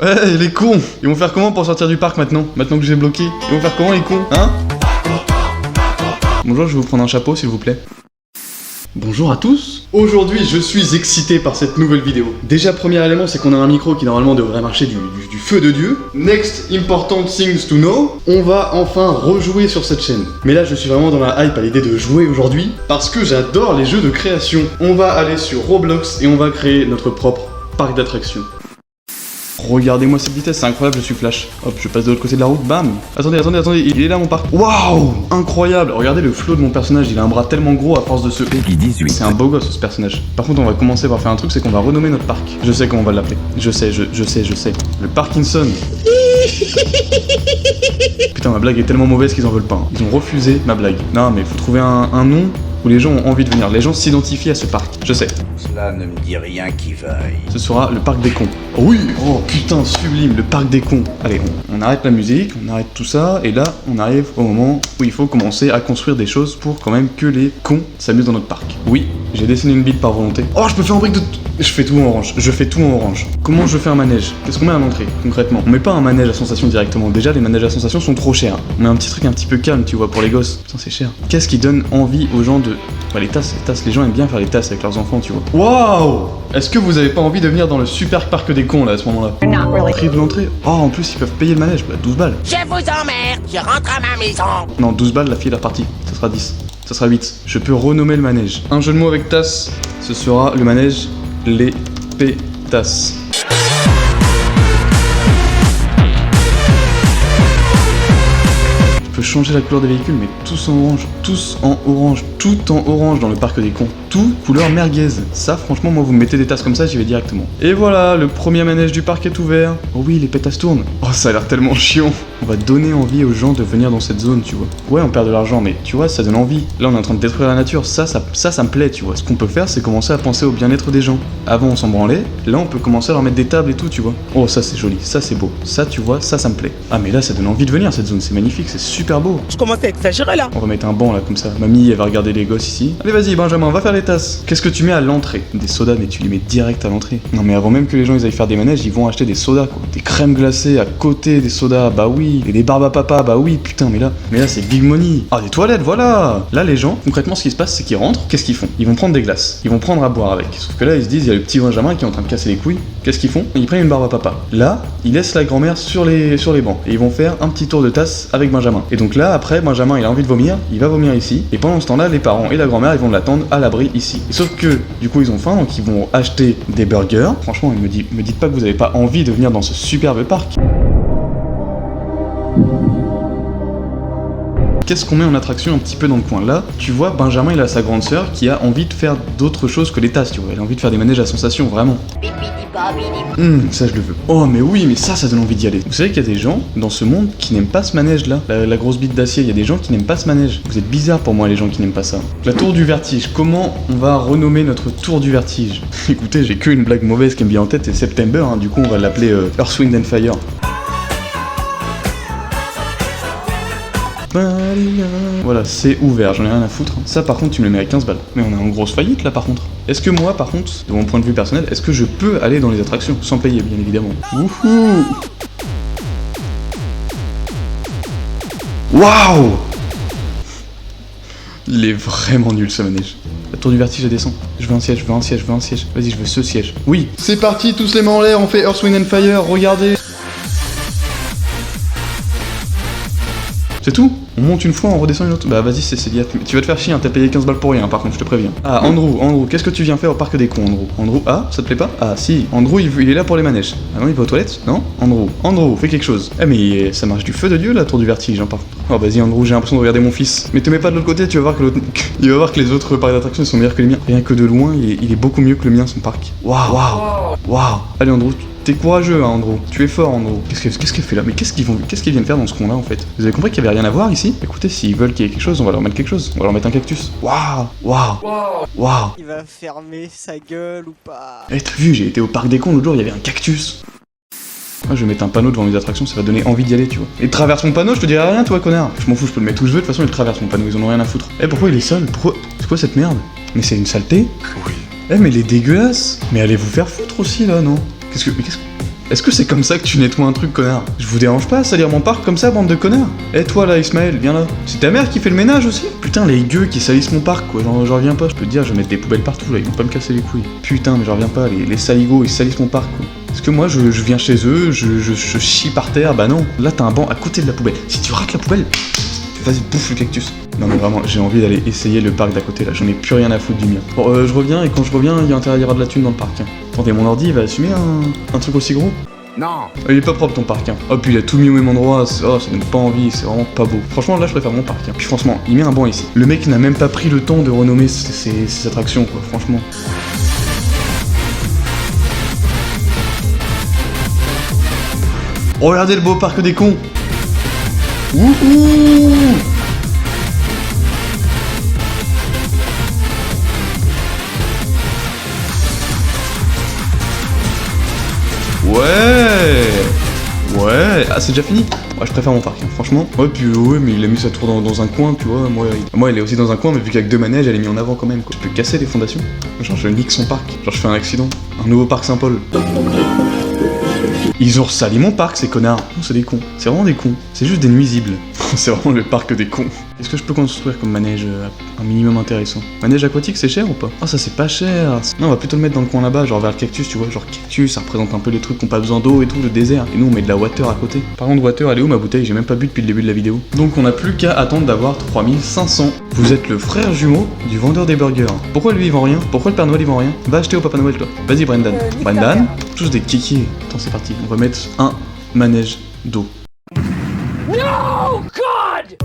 Ouais, les cons! Ils vont faire comment pour sortir du parc maintenant? Maintenant que j'ai bloqué? Ils vont faire comment les cons? Hein? Bonjour, je vais vous prendre un chapeau s'il vous plaît. Bonjour à tous. Aujourd'hui, je suis excité par cette nouvelle vidéo. Déjà, premier élément, c'est qu'on a un micro qui normalement devrait marcher du feu de Dieu. Next important things to know, on va enfin rejouer sur cette chaîne. Mais là, je suis vraiment dans la hype à l'idée de jouer aujourd'hui parce que j'adore les jeux de création. On va aller sur Roblox et on va créer notre propre parc d'attractions. Regardez-moi cette vitesse, c'est incroyable, je suis Flash. Hop, je passe de l'autre côté de la route, bam. Attendez, il est là mon parc. Waouh, incroyable. Regardez le flow de mon personnage, il a un bras tellement gros à force de se... C'est un beau gosse ce personnage. Par contre, on va commencer par faire un truc, c'est qu'on va renommer notre parc. Je sais comment on va l'appeler. Je sais. Le Parkinson. Putain, ma blague est tellement mauvaise qu'ils en veulent pas. Hein. Ils ont refusé ma blague. Non, mais faut trouver un nom où les gens ont envie de venir. Les gens s'identifient à ce parc. Je sais. Cela ne me dit rien qui vaille. Ce sera le parc des cons. Oh oui. Oh putain, sublime, le parc des cons. Allez, on arrête la musique, on arrête tout ça, et là, on arrive au moment où il faut commencer à construire des choses pour quand même que les cons s'amusent dans notre parc. Oui, j'ai dessiné une bite par volonté. Oh, je peux faire un brique de... Je fais tout en orange, Comment je fais un manège? Qu'est-ce qu'on met à l'entrée, concrètement? On met pas un manège à sensation directement. Déjà, les manèges à sensation sont trop chers. On met un petit truc un petit peu calme, tu vois, pour les gosses. Putain, c'est cher. Qu'est-ce qui donne envie aux gens de... Bah, les tasses, les gens aiment bien faire les tasses avec leurs enfants, tu vois. Waouh! Est-ce que vous avez pas envie de venir dans le super parc des cons, là, à ce moment-là? Prix de l'entrée. Oh, en plus, ils peuvent payer le manège, bah, 12 balles. Je vous emmerde, je rentre à ma maison. Non, 12 balles, la fille est repartie. Ça sera 10. Ça sera 8. Je peux renommer le manège. Un jeu de mots avec tasse, ce sera le manège les pétasses. Je peux changer la couleur des véhicules, mais tous en orange dans le parc des cons. Tout couleur merguez. Ça, franchement, moi, vous me mettez des tasses comme ça, j'y vais directement. Et voilà, le premier manège du parc est ouvert. Oh oui, les pétasses tournent. Oh, ça a l'air tellement chiant. On va donner envie aux gens de venir dans cette zone, tu vois. Ouais, on perd de l'argent, mais tu vois, ça donne envie. Là, on est en train de détruire la nature. Ça me plaît, tu vois. Ce qu'on peut faire, c'est commencer à penser au bien-être des gens. Avant, on s'en branlait. Là, on peut commencer à leur mettre des tables et tout, tu vois. Oh, ça, c'est joli. Ça, c'est beau. Ça, tu vois, ça me plaît. Ah, mais là, ça donne envie de venir, cette zone. C'est magnifique, c'est super beau. Je commence à exagérer là. On va mettre un banc là comme ça. Mamie elle va regarder les gosses ici. Allez vas-y Benjamin, va faire les tasses. Qu'est-ce que tu mets à l'entrée? Des sodas, mais tu les mets direct à l'entrée. Non mais avant même que les gens ils aillent faire des manèges, ils vont acheter des sodas quoi. Des crèmes glacées à côté des sodas, bah oui. Et des barbes à papa, bah oui putain mais là c'est big money. Ah des toilettes, voilà. Là les gens, concrètement ce qui se passe c'est qu'ils rentrent, qu'est-ce qu'ils font? Ils vont prendre des glaces, ils vont prendre à boire avec. Sauf que là ils se disent, il y a le petit Benjamin qui est en train de casser les couilles. Qu'est-ce qu'ils font? Ils prennent une barbe à papa. Là, ils laissent la grand-mère sur les bancs. Et ils vont faire un petit tour de tasse avec Benjamin. Et donc là après Benjamin il a envie de vomir, il va vomir ici, et pendant ce temps-là, les parents et la grand-mère, ils vont l'attendre à l'abri ici. Et sauf que, du coup, ils ont faim, donc ils vont acheter des burgers. Franchement, me dites pas que vous avez pas envie de venir dans ce superbe parc. Qu'est-ce qu'on met en attraction un petit peu dans le coin? Là, tu vois, Benjamin, il a sa grande sœur qui a envie de faire d'autres choses que les tasses, tu vois. Elle a envie de faire des manèges à sensation, vraiment. Ça, je le veux. Oh, mais oui, mais ça donne envie d'y aller. Vous savez qu'il y a des gens dans ce monde qui n'aiment pas ce manège-là. La grosse bite d'acier, il y a des gens qui n'aiment pas ce manège. Vous êtes bizarres pour moi, les gens qui n'aiment pas ça. La tour du vertige. Comment on va renommer notre tour du vertige? Écoutez, j'ai qu'une blague mauvaise qui me vient en tête, c'est September, hein. Du coup, on va l'appeler Earth, Wind and Fire. Voilà, c'est ouvert, j'en ai rien à foutre. Ça par contre tu me le mets à 15 balles. Mais on est en grosse faillite là par contre. Est-ce que moi par contre, de mon point de vue personnel, est-ce que je peux aller dans les attractions sans payer bien évidemment? Wouhou! Waouh! Il est vraiment nul ce manège. La tour du vertige elle descend. Je veux un siège. Vas-y, je veux ce siège. Oui! C'est parti, tous les mains en l'air, on fait Earth, Wind and Fire, regardez! C'est tout? On monte une fois, on redescend une autre. Bah vas-y, c'est Célia. Tu vas te faire chier, hein, t'as payé 15 balles pour rien, par contre, je te préviens. Ah, Andrew, qu'est-ce que tu viens faire au parc des cons, Andrew, ah, ça te plaît pas? Ah, si, Andrew, il est là pour les manèges. Ah non, il va aux toilettes? Non? Andrew, fais quelque chose. Eh, mais ça marche du feu de Dieu, la tour du vertige, hein, par contre. Oh, vas-y, Andrew, j'ai l'impression de regarder mon fils. Mais te mets pas de l'autre côté, tu vas voir que il va voir que les autres parcs d'attractions sont meilleurs que les miens. Rien que de loin, il est beaucoup mieux que le mien, son parc. Waouh. Allez, Andrew, t'es courageux, hein, Andrew. Tu es fort, Andrew. Qu'est-ce qu'elle fait là? Mais qu'est-ce qu'ils viennent faire dans ce coin-là, en fait? Vous avez compris qu'il y avait rien à voir ici? Écoutez, s'ils veulent qu'il y ait quelque chose, on va leur mettre quelque chose. On va leur mettre un cactus. Waouh. Il va fermer sa gueule ou pas? Eh, t'as vu, j'ai été au parc des cons l'autre jour, il y avait un cactus. Moi, je vais mettre un panneau devant mes attractions, ça va donner envie d'y aller, tu vois. Et traverse mon panneau, je te dirai rien, toi, connard. Je m'en fous, je peux le mettre où je veux, de toute façon, il traverse mon panneau, ils en ont rien à foutre. Eh, pourquoi il est seul? C'est quoi cette merde? Mais c'est une saleté? Oui. Eh, mais il est dégueulasse. Mais allez vous faire foutre aussi, là, non? Est-ce que c'est comme ça que tu nettoies un truc, connard? Je vous dérange pas à salir mon parc comme ça, bande de connards? Eh toi là, Ismaël, viens là. C'est ta mère qui fait le ménage aussi? Putain, les gueux qui salissent mon parc, quoi, j'en reviens pas. Je peux te dire, je vais mettre des poubelles partout là, ils vont pas me casser les couilles. Putain, mais j'en reviens pas, les saligots, ils salissent mon parc, quoi. Parce que moi, je viens chez eux, je chie par terre, bah non. Là, t'as un banc à côté de la poubelle. Si tu rates la poubelle, vas-y, bouffe le cactus. Non mais vraiment, j'ai envie d'aller essayer le parc d'à côté là, j'en ai plus rien à foutre du mien. Bon, je reviens et quand je reviens, il y a intérêt à y avoir de la thune dans le parc. Hein. Attendez, mon ordi, il va assumer un truc aussi gros? Non. Il est pas propre ton parc, hein. Oh, puis il a tout mis au même endroit, ça donne pas envie, c'est vraiment pas beau. Franchement, là, je préfère mon parc. Hein. Puis franchement, il met un banc ici. Le mec n'a même pas pris le temps de renommer ses attractions, quoi, franchement. Oh, regardez le beau parc des cons. Wouhou! Ouais, ah c'est déjà fini. Ouais, je préfère mon parc, hein, franchement. Ouais, puis ouais, mais il a mis sa tour dans un coin, tu vois. Moi, elle est aussi dans un coin, mais vu qu'avec 2 manèges, elle est mise en avant quand même, quoi. Je peux casser les fondations. Genre, je nique son parc. Genre, je fais un accident. Un nouveau parc Saint-Paul. Ils ont ressali mon parc, ces connards. Non, c'est des cons. C'est vraiment des cons. C'est juste des nuisibles. C'est vraiment le parc des cons. Est-ce que je peux construire comme manège un minimum intéressant? Manège aquatique, c'est cher ou pas? Oh, ça c'est pas cher. Non, on va plutôt le mettre dans le coin là-bas, genre vers le cactus, tu vois. Genre cactus, ça représente un peu les trucs qui ont pas besoin d'eau et tout, le désert. Et nous, on met de la water à côté. Par contre, water, elle est où ma bouteille? J'ai même pas bu depuis le début de la vidéo. Donc, on n'a plus qu'à attendre d'avoir 3500. Vous êtes le frère jumeau du vendeur des burgers. Pourquoi lui, il vend rien? Pourquoi le Père Noël, il vend rien? Va acheter au Papa Noël, toi. Vas-y, Brendan. Brendan, tous des kikis. Attends, c'est parti. On va mettre un manège d'eau. No, God!